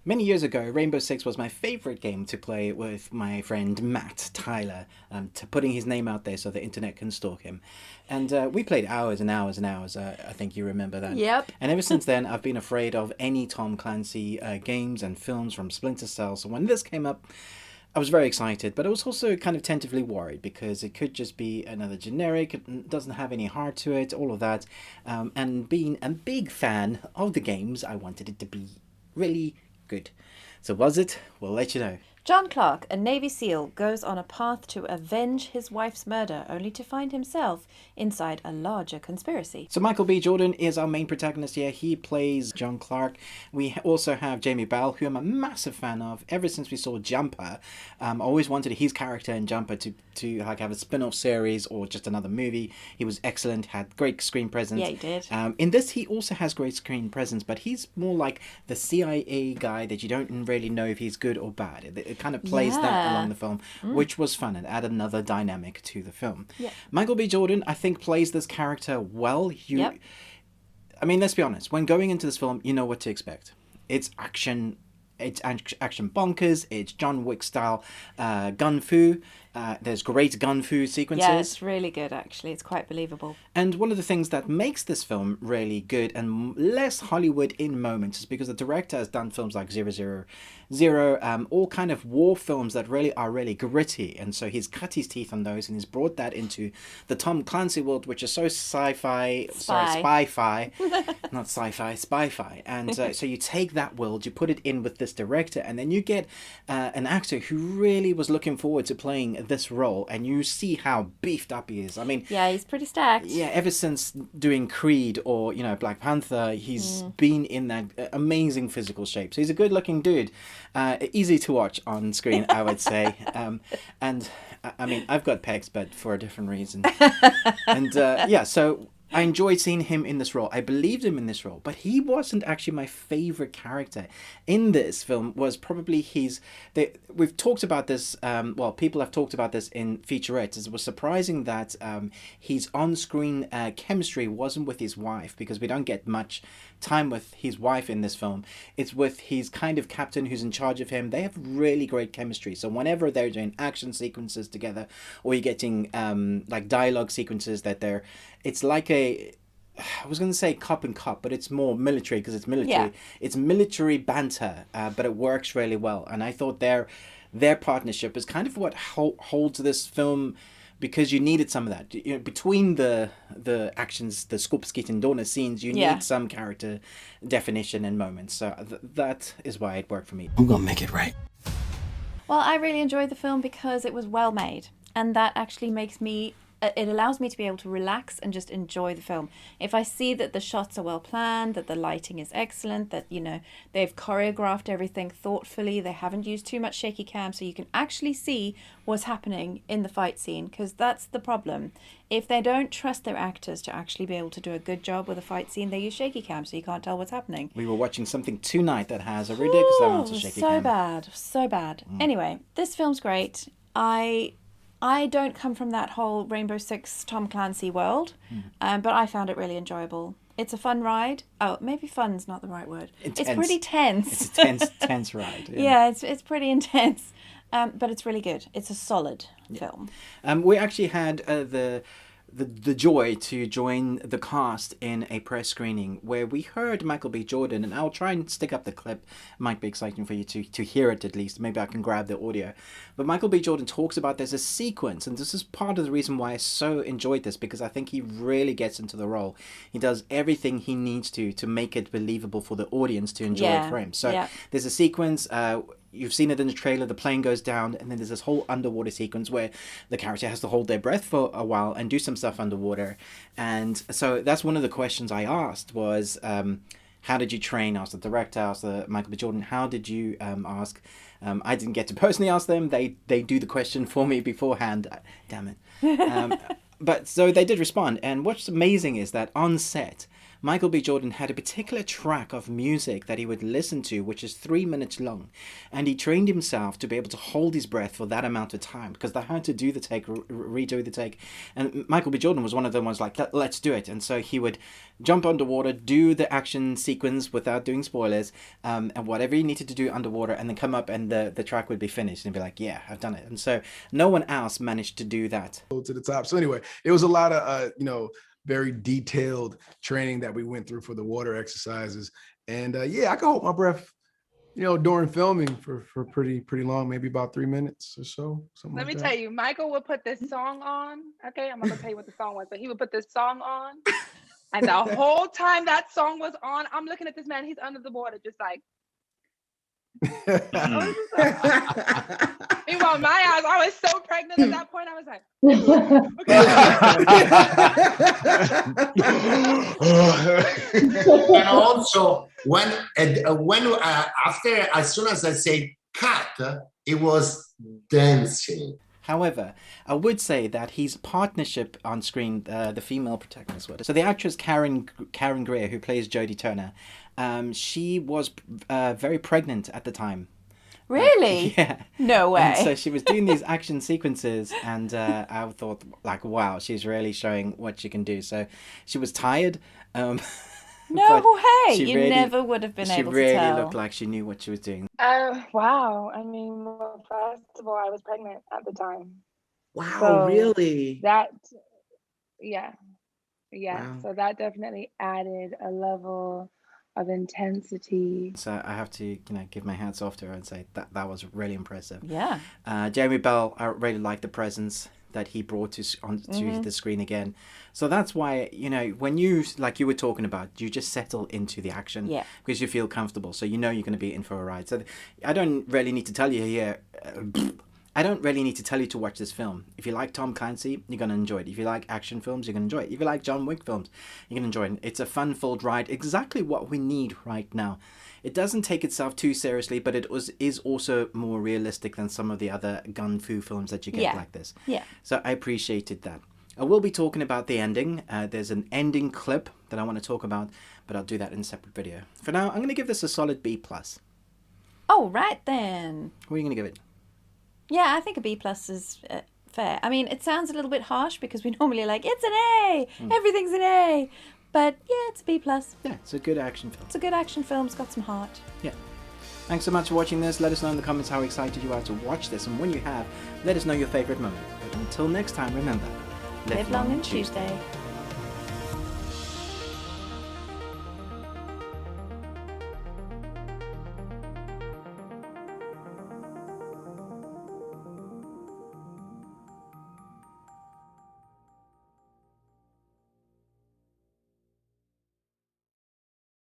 Many years ago, Rainbow Six was my favorite game to play with my friend Matt Tyler, putting his name out there so the internet can stalk him. And we played hours and hours and hours. I think you remember that. Yep. And ever since then, I've been afraid of any Tom Clancy games and films from Splinter Cell. So when this came up, I was very excited, but I was also kind of tentatively worried because it could just be another generic, it doesn't have any heart to it, all of that. And being a big fan of the games, I wanted it to be really good. So was it? We'll let you know. John Clark, a Navy SEAL, goes on a path to avenge his wife's murder, only to find himself inside a larger conspiracy. So Michael B. Jordan is our main protagonist here. He plays John Clark. We also have Jamie Bell, who I'm a massive fan of. Ever since we saw Jumper, I always wanted his character in Jumper to like have a spin-off series or just another movie. He was excellent, had great screen presence. Yeah, he did. In this, he also has great screen presence, but he's more like the CIA guy that you don't really know if he's good or bad. It kind of plays that along the film, which was fun and added another dynamic to the film. Yeah. Michael B. Jordan, I think, plays this character well. Yep. I mean, let's be honest. When going into this film, you know what to expect. It's action. It's action bonkers. It's John Wick style gun fu. There's great gun fu sequences. Yeah, it's really good, actually. It's quite believable. And one of the things that makes this film really good and less Hollywood in moments is because the director has done films like 000, all kind of war films that really are really gritty. And so he's cut his teeth on those and he's brought that into the Tom Clancy world, which is so spy-fi, not sci-fi, spy-fi. And so you take that world, you put it in with this director, and then you get an actor who really was looking forward to playing this role, and you see how beefed up he is. I mean, yeah, he's pretty stacked. Yeah, ever since doing Creed or Black Panther, he's been in that amazing physical shape. So he's a good-looking dude, easy to watch on screen, I would say. And I mean, I've got pecs, but for a different reason. And so I enjoyed seeing him in this role. I believed him in this role, but he wasn't actually my favorite character in this film. Was probably we've talked about this. People have talked about this in featurettes. It was surprising that his on-screen chemistry wasn't with his wife, because we don't get much time with his wife in this film. It's with his kind of captain who's in charge of him. They have really great chemistry. So whenever they're doing action sequences together, or you're getting like dialogue sequences it's like I was going to say cop and cop, but it's more military because it's military. Yeah. It's military banter, but it works really well. And I thought their partnership is kind of what holds this film, because you needed some of that. Between the actions, the skåpskitten donor scenes, you need some character definition and moments. So that is why it worked for me. I'm going to make it right. Well, I really enjoyed the film because it was well made, and that actually it allows me to be able to relax and just enjoy the film. If I see that the shots are well planned, that the lighting is excellent, that, they've choreographed everything thoughtfully, they haven't used too much shaky cam, so you can actually see what's happening in the fight scene, because that's the problem. If they don't trust their actors to actually be able to do a good job with a fight scene, they use shaky cam, so you can't tell what's happening. We were watching something tonight that has a ridiculous amount of shaky cam. So bad. Anyway, this film's great. I don't come from that whole Rainbow Six Tom Clancy world, but I found it really enjoyable. It's a fun ride. Oh, maybe fun's not the right word. Intense. It's pretty tense. It's a tense ride. Yeah, it's pretty intense, but it's really good. It's a solid film. We actually had the joy to join the cast in a press screening where we heard Michael B. Jordan, and I'll try and stick up the clip. It might be exciting for you to hear it at least. Maybe I can grab the audio. But Michael B. Jordan talks about there's a sequence, and this is part of the reason why I so enjoyed this, because I think he really gets into the role. He does everything he needs to make it believable for the audience to enjoy it for him. So there's a sequence, you've seen it in the trailer, the plane goes down, and then there's this whole underwater sequence where the character has to hold their breath for a while and do some stuff underwater. And so that's one of the questions I asked was, how did you train? I asked the director, I asked Michael B. Jordan, how did you ask? I didn't get to personally ask them. They do the question for me beforehand. Damn it. But so they did respond. And what's amazing is that on set, Michael B. Jordan had a particular track of music that he would listen to, which is 3 minutes long. And he trained himself to be able to hold his breath for that amount of time because they had to do the take, redo the take. And Michael B. Jordan was one of them ones like, let's do it. And so he would jump underwater, do the action sequence without doing spoilers, and whatever he needed to do underwater, and then come up and the track would be finished and be like, yeah, I've done it. And so no one else managed to do that. To the top. So anyway, it was a lot of, very detailed training that we went through for the water exercises. And I could hold my breath, during filming for pretty long, maybe about 3 minutes or so. Let me tell you, Michael would put this song on. Okay, I'm not gonna tell you what the song was, but he would put this song on. And the whole time that song was on, I'm looking at this man, he's under the water, just like. Meanwhile, my eyes, I was so pregnant at that point. I was like, and also after, as soon as I say cut, it was dancing. However, I would say that his partnership on screen, the female protagonist, so the actress Karen Greer, who plays Jodie Turner, she was very pregnant at the time. Really? Yeah. No way. And so she was doing these action sequences, and I thought, like, wow, she's really showing what she can do. So she was tired. No way. You really, never would have been able to tell. She really looked like she knew what she was doing. Wow. I mean, well, first of all, I was pregnant at the time. Wow, so really? Yeah. Wow. So that definitely added a level of intensity. So I have to, give my hats off to her and say that was really impressive. Yeah. Jeremy Bell, I really liked the presence that he brought onto the screen again. So that's why, when you, like you were talking about, you just settle into the action because you feel comfortable. So you're going to be in for a ride. So I don't really need to tell you here. I don't really need to tell you to watch this film. If you like Tom Clancy, you're going to enjoy it. If you like action films, you're going to enjoy it. If you like John Wick films, you're going to enjoy it. It's a fun-filled ride, exactly what we need right now. It doesn't take itself too seriously, but it is also more realistic than some of the other gun-fu films that you get like this. Yeah. So I appreciated that. I will be talking about the ending. There's an ending clip that I want to talk about, but I'll do that in a separate video. For now, I'm going to give this a solid B+. Oh, right then. What are you going to give it? Yeah, I think a B+ is fair. I mean, it sounds a little bit harsh because we normally like, it's an A, everything's an A. But yeah, it's a B+. Yeah, it's a good action film. It's a good action film. It's got some heart. Yeah. Thanks so much for watching this. Let us know in the comments how excited you are to watch this. And when you have, let us know your favourite moment. But until next time, remember, Live long and Tuesday.